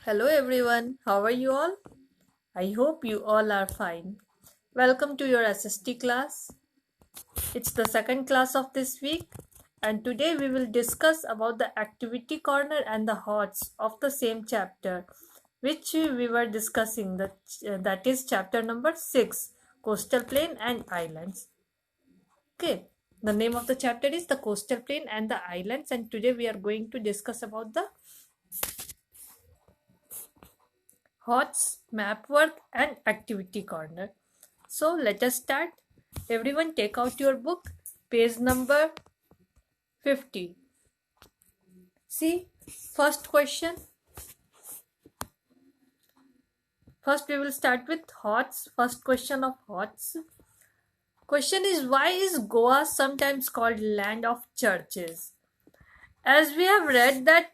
Hello everyone, how are you all? I hope you all are fine. Welcome to your SST class. It's the second class of this week, and today we will discuss about the activity corner and the HOTS of the same chapter which we were discussing, that is chapter number 6, Coastal Plain and Islands. Okay, the name of the chapter is the Coastal Plain and the Islands, and today we are going to discuss about the HOTS, map work, and activity corner. So let us start. Everyone take out your book, page number 50. See, first question. First we will start with HOTS. First question of HOTS. Question is, why is Goa sometimes called land of churches? As we have read that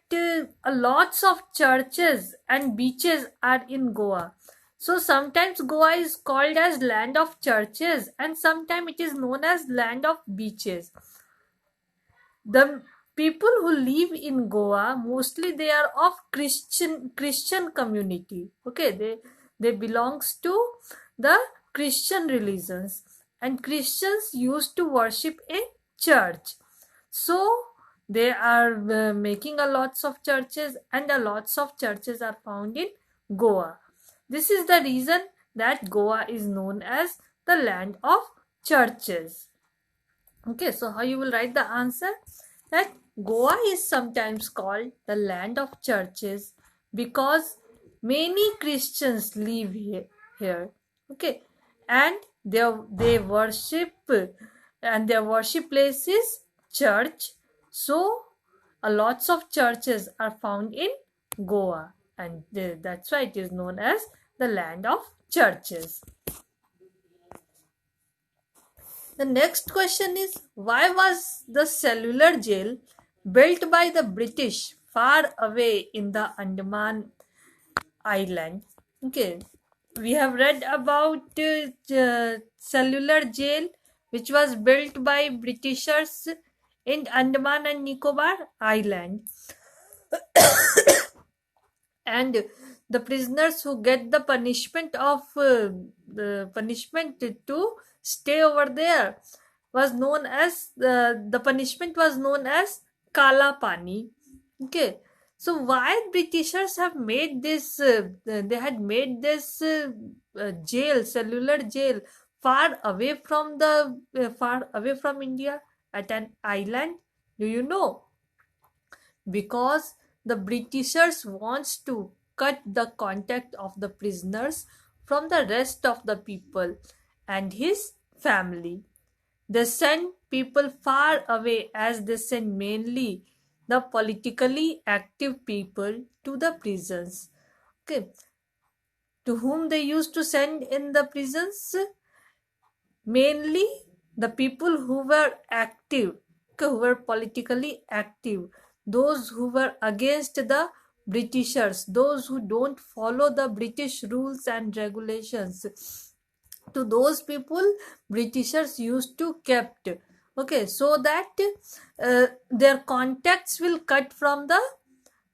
lots of churches and beaches are in Goa. So sometimes Goa is called as land of churches and sometimes it is known as land of beaches. The people who live in Goa, mostly they are of Christian community. Okay, they belongs to the Christian religions, and Christians used to worship in church. So they are making a lots of churches, and a lots of churches are found in Goa. This is the reason that Goa is known as the land of churches. Okay, so how you will write the answer? That Goa is sometimes called the land of churches because many Christians live here. Okay, and they worship, and their worship place is church. So a lots of churches are found in Goa, and that's why it is known as the land of churches. The next question is, why was the cellular jail built by the British far away in the Andaman Island? Okay, we have read about cellular jail which was built by Britishers in Andaman and Nicobar Island, and the prisoners who get the punishment of the punishment to stay over there was known as the punishment was known as kala pani. Okay, so why Britishers have made this they had made this jail, cellular jail, far away from the far away from India at an island? Do you know? Because the Britishers wants to cut the contact of the prisoners from the rest of the people and his family. They send people far away, as they send mainly the politically active people to the prisons. Okay, to whom they used to send in the prisons? Mainly the people who were active, who were politically active, those who were against the Britishers, those who don't follow the British rules and regulations. To those people Britishers used to kept, okay, so that their contacts will cut from the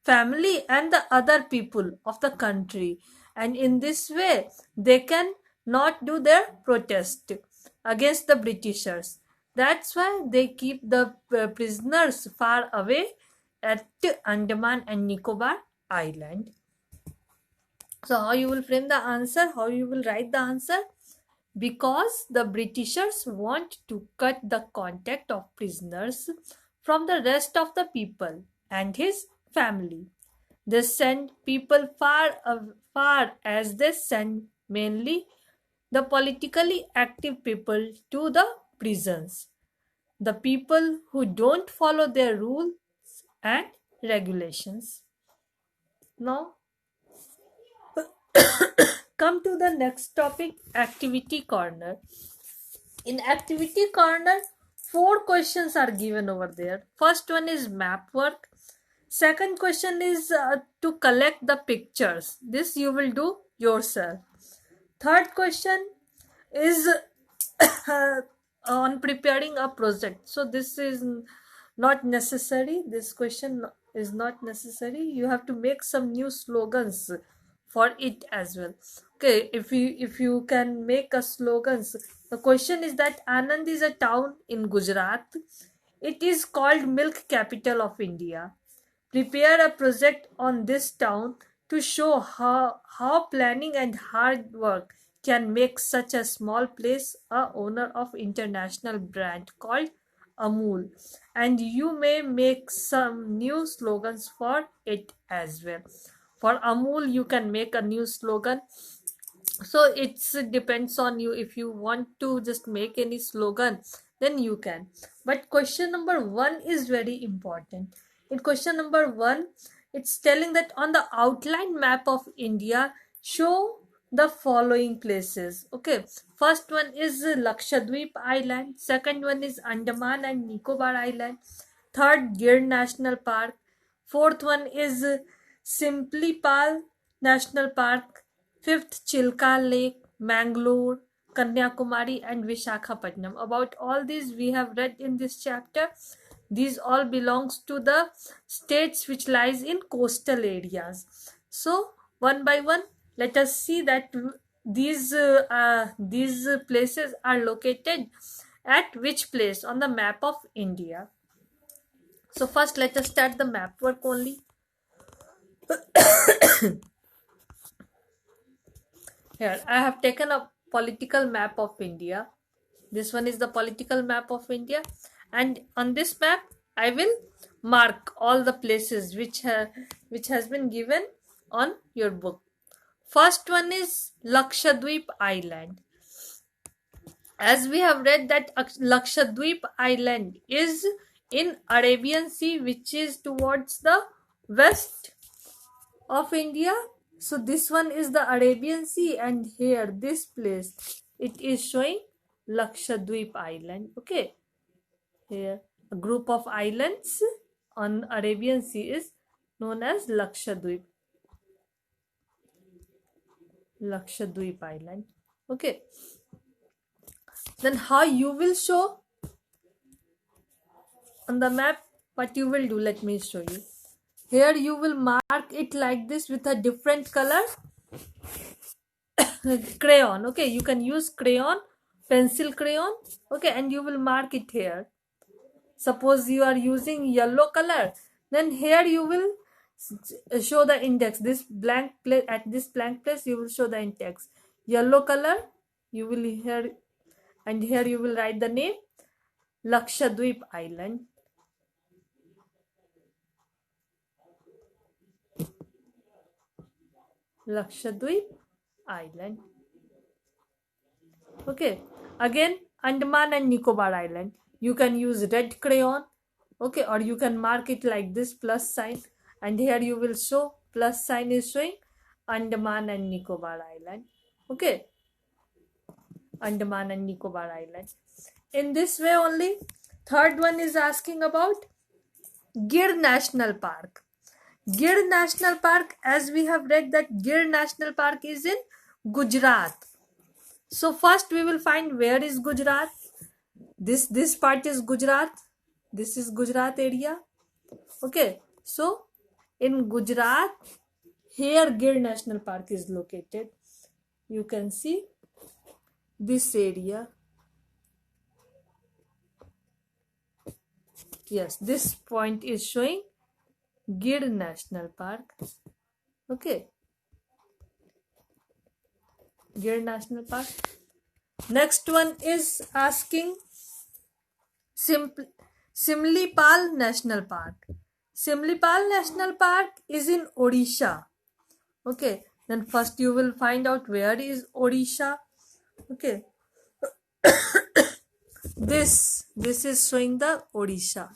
family and the other people of the country, and in this way they can not do their protest against the Britishers. That's why they keep the prisoners far away at Andaman and Nicobar Island. So how you will frame the answer, how you will write the answer? Because the Britishers want to cut the contact of prisoners from the rest of the people and his family. They send people far as they send mainly the politically active people to the prisons. The people who don't follow their rules and regulations. Now, come to the next topic, activity corner. In activity corner, 4 questions are given over there. First one is map work. Second question is to collect the pictures. This you will do yourself. Third question is on preparing a project. So this is not necessary. This question is not necessary. You have to make some new slogans for it as well. Okay, if you can make a slogans. The question is that Anand is a town in Gujarat. It is called milk capital of India. Prepare a project on this town to show how planning and hard work can make such a small place a owner of international brand called Amul. And you may make some new slogans for it as well. For Amul, you can make a new slogan. So it depends on you. If you want to just make any slogan, then you can. But question number 1 is very important. In question number 1, it's telling that on the outline map of India, show the following places. Okay, first one is Lakshadweep Island, second one is Andaman and Nicobar Island, third Gir National Park, fourth one is Simplipal National Park, fifth Chilka Lake, Mangalore, Kanyakumari and Vishakhapatnam. About all these we have read in this chapter. These all belongs to the states which lies in coastal areas. So one by one, let us see that these places are located at which place on the map of India. So first let us start the map work only. Here I have taken a political map of India. This one is the political map of India, and on this map I will mark all the places which has been given on your book. First one is Lakshadweep Island. As we have read that Lakshadweep Island is in Arabian Sea, which is towards the west of India. So this one is the Arabian Sea, and here this place it is showing Lakshadweep Island. Okay, here a group of islands on Arabian Sea is known as Lakshadweep. Lakshadweep Island. Okay, then how you will show on the map? What you will do, let me show you. Here you will mark it like this with a different color crayon. Okay, you can use crayon, pencil crayon. Okay, and you will mark it here. Suppose you are using yellow color, then here you will show the index. This blank place, at this blank place you will show the index. Yellow color you will here, and here you will write the name Lakshadweep Island. Lakshadweep Island. Okay, again Andaman and Nicobar Island. You can use red crayon. Okay, or you can mark it like this plus sign, and here you will show plus sign is showing Andaman and Nicobar Island. Okay, Andaman and Nicobar Island. In this way only. Third one is asking about Gir National Park. Gir National Park, as we have read that Gir National Park is in Gujarat. So first we will find where is Gujarat. This part is Gujarat. This is Gujarat area. Okay, so in Gujarat, here Gir National Park is located. You can see this area. Yes, this point is showing Gir National Park. Okay, Gir National Park. Next one is asking Simlipal National Park. Simlipal National Park is in Odisha. Okay, then first you will find out where is Odisha. Okay, this is showing the Odisha.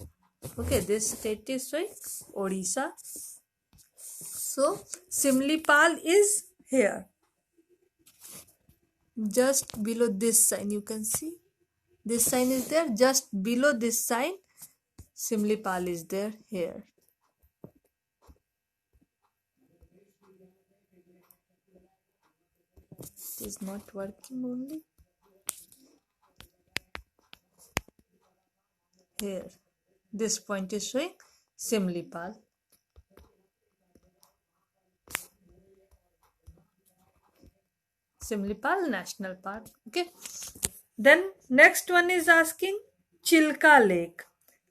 Okay, this state is showing Odisha. So Simlipal is here, just below this sign. You can see this sign is there. Just below this sign, Simlipal is there here. It is not working only. Here, this point is showing Simlipal. Simlipal National Park. Okay. Then next one is asking Chilka Lake.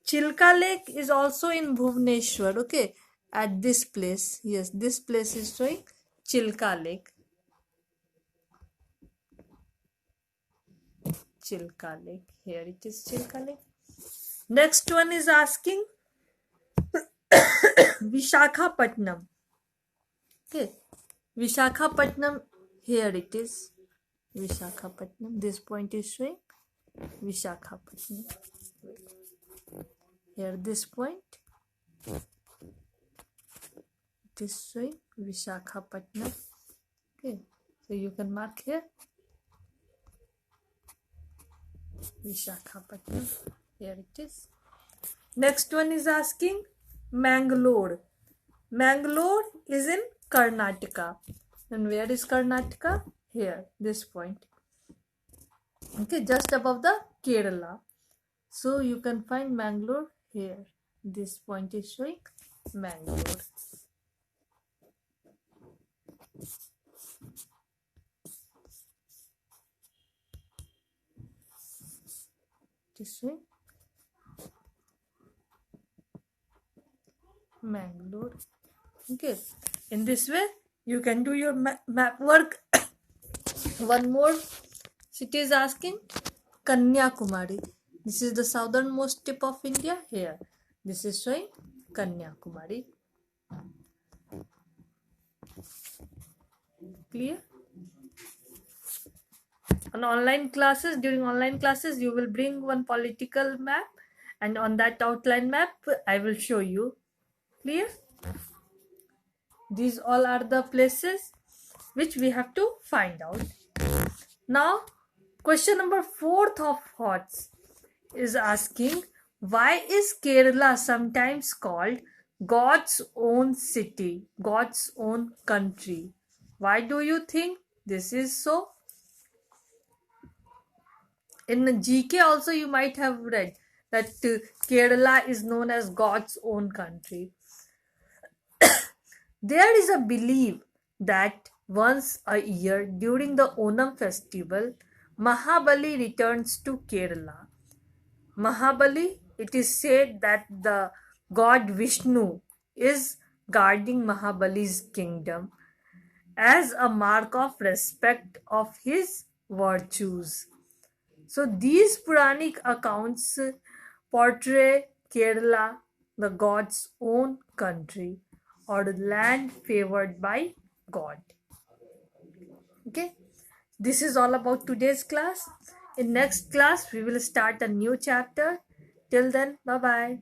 Chilka Lake is also in Bhubaneswar. Okay. At this place. Yes, this place is showing Chilka Lake. Chilka Lake. Here it is, Chilka Lake. Next one is asking Vishakhapatnam. Okay. Vishakhapatnam. Here it is. Vishakhapatnam. This point is showing Vishakhapatnam. Here this point. It is showing Vishakhapatnam. Okay. So you can mark here. Vishakhapatnam. Here it is. Next one is asking Mangalore. Mangalore is in Karnataka. And where is Karnataka? Here, this point. Okay, just above the Kerala. So you can find Mangalore here. This point is showing Mangalore. It is showing Mangalore. Okay, in this way you can do your map work. One more city is asking Kanyakumari. This is the southernmost tip of India. Here, this is showing Kanyakumari. Clear? On online classes, during online classes, you will bring one political map, and on that outline map, I will show you. Clear? These all are the places which we have to find out. Now, question number 4th of HOTS is asking, why is Kerala sometimes called God's own city, God's own country? Why do you think this is so? In GK also you might have read that Kerala is known as God's own country. There is a belief that once a year during the Onam festival, Mahabali returns to Kerala. Mahabali, it is said that the god Vishnu is guarding Mahabali's kingdom as a mark of respect of his virtues. So these Puranic accounts portray Kerala, the god's own country or land favored by God. Okay, this is all about today's class. In next class, we will start a new chapter. Till then, bye-bye.